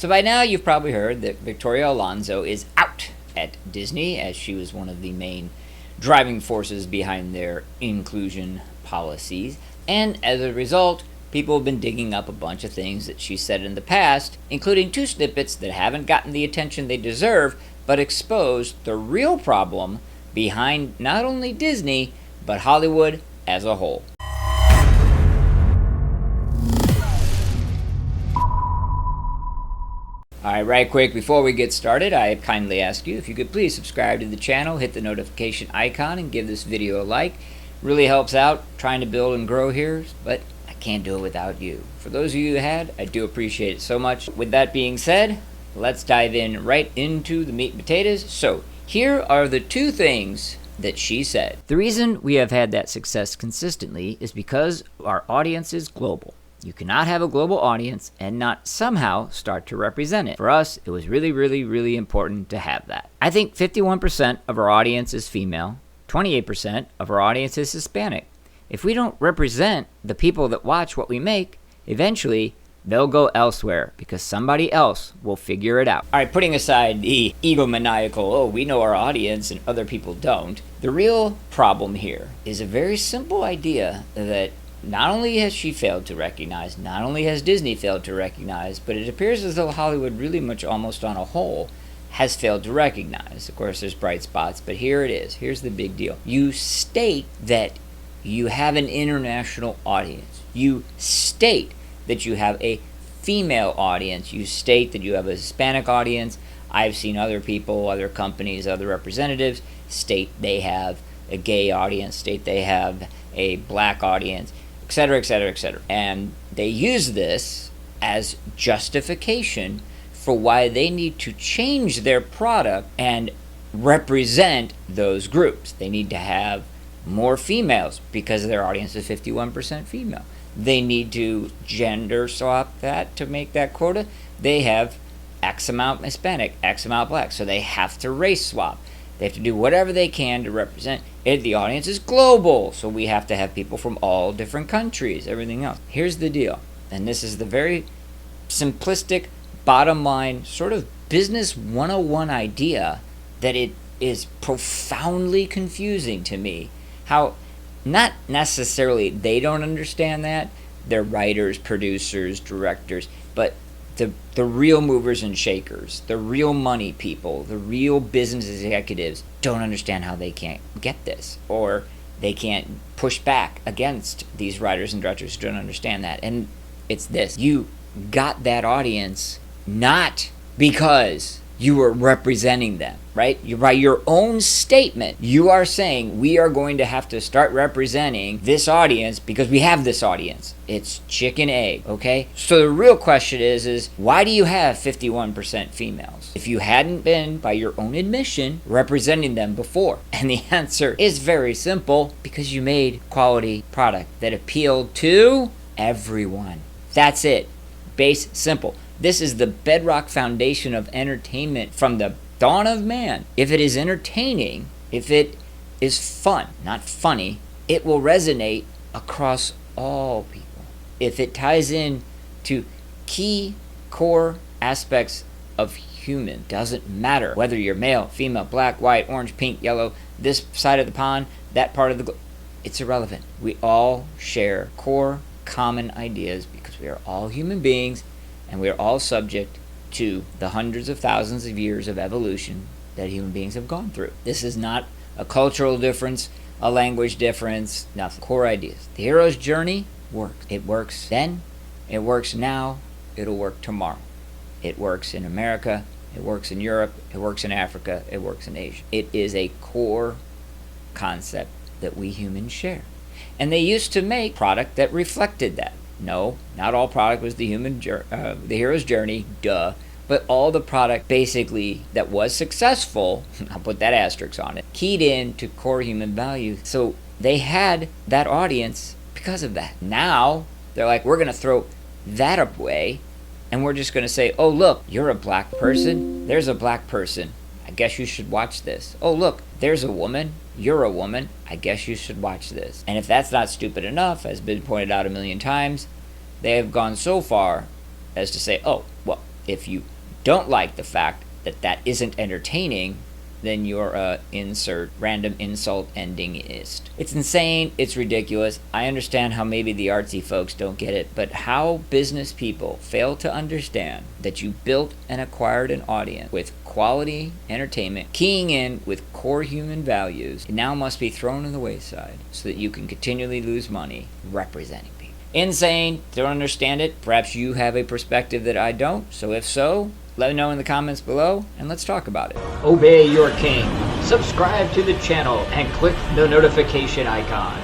So by now you've probably heard that Victoria Alonso is out at Disney, as she was one of the main driving forces behind their inclusion policies. And as a result, people have been digging up a bunch of things that she said in the past, including 2 snippets that haven't gotten the attention they deserve, but expose the real problem behind not only Disney, but Hollywood as a whole. Alright, right quick, before we get started, I kindly ask you if you could please subscribe to the channel, hit the notification icon, and give this video a like. Really helps out trying to build and grow here, but I can't do it without you. For those of you who had, I do appreciate it so much. With that being said, let's dive in right into the meat and potatoes. So, here are the 2 things that she said. The reason we have had that success consistently is because our audience is global. You cannot have a global audience and not somehow start to represent it. For us, it was really important to have that. I think 51% of our audience is female, 28% of our audience is Hispanic. If we don't represent the people that watch what we make, eventually they'll go elsewhere because somebody else will figure it out. All right, putting aside the egomaniacal, oh, we know our audience and other people don't, the real problem here is a very simple idea that not only has she failed to recognize, not only has Disney failed to recognize, but it appears as though Hollywood really much almost on a whole has failed to recognize. Of course, there's bright spots, but here it is. Here's the big deal. You state that you have an international audience. You state that you have a female audience. You state that you have a Hispanic audience. I've seen other people, other companies, other representatives state they have a gay audience, state they have a black audience, etc., etc., etc. And they use this as justification for why they need to change their product and represent those groups. They need to have more females because their audience is 51% female. They need to gender swap that to make that quota. They have X amount Hispanic, X amount black, so they have to race swap. They have to do whatever they can to represent it. The audience is global, so we have to have people from all different countries, everything else. Here's the deal, and this is the very simplistic, bottom line, sort of business 101 idea that it is profoundly confusing to me. How not necessarily they don't understand that, they're writers, producers, directors, but the real movers and shakers, the real money people, the real business executives don't understand how they can't get this, or they can't push back against these writers and directors who don't understand that. And it's this: you got that audience not because you were representing them, right? By your own statement, you are saying we are going to have to start representing this audience because we have this audience. It's chicken egg, okay? So the real question is why do you have 51% females if you hadn't been, by your own admission, representing them before? And the answer is very simple: because you made quality product that appealed to everyone. That's it. Base simple. This is the bedrock foundation of entertainment from the dawn of man. If it is entertaining, if it is fun, not funny, it will resonate across all people. If it ties in to key core aspects of human, doesn't matter whether you're male, female, black, white, orange, pink, yellow, this side of the pond, that part of the globe, it's irrelevant. We all share core common ideas because we are all human beings. And we are all subject to the hundreds of thousands of years of evolution that human beings have gone through. This is not a cultural difference, a language difference, nothing. Core ideas. The hero's journey works. It works then, it works now, it'll work tomorrow. It works in America, it works in Europe, it works in Africa, it works in Asia. It is a core concept that we humans share. And they used to make product that reflected that. No, not all product was the hero's journey, duh. But all the product basically that was successful, I'll put that asterisk on it, keyed in to core human values. So they had that audience because of that. Now they're like, we're going to throw that away and we're just going to say, oh, look, you're a black person. There's a black person. I guess you should watch this. Oh, look, there's a woman. You're a woman. I guess you should watch this. And if that's not stupid enough, as been pointed out a million times, they have gone so far as to say, oh, well, If you don't like the fact that that isn't entertaining, then you're a insert random insult endingist. It's insane, it's ridiculous. I understand how maybe the artsy folks don't get it, but how business people fail to understand that you built and acquired an audience with quality entertainment, keying in with core human values, it now must be thrown to the wayside so that you can continually lose money representing people. Insane, don't understand it. Perhaps you have a perspective that I don't, so if so, let me know in the comments below, and let's talk about it. Obey your king. Subscribe to the channel and click the notification icon.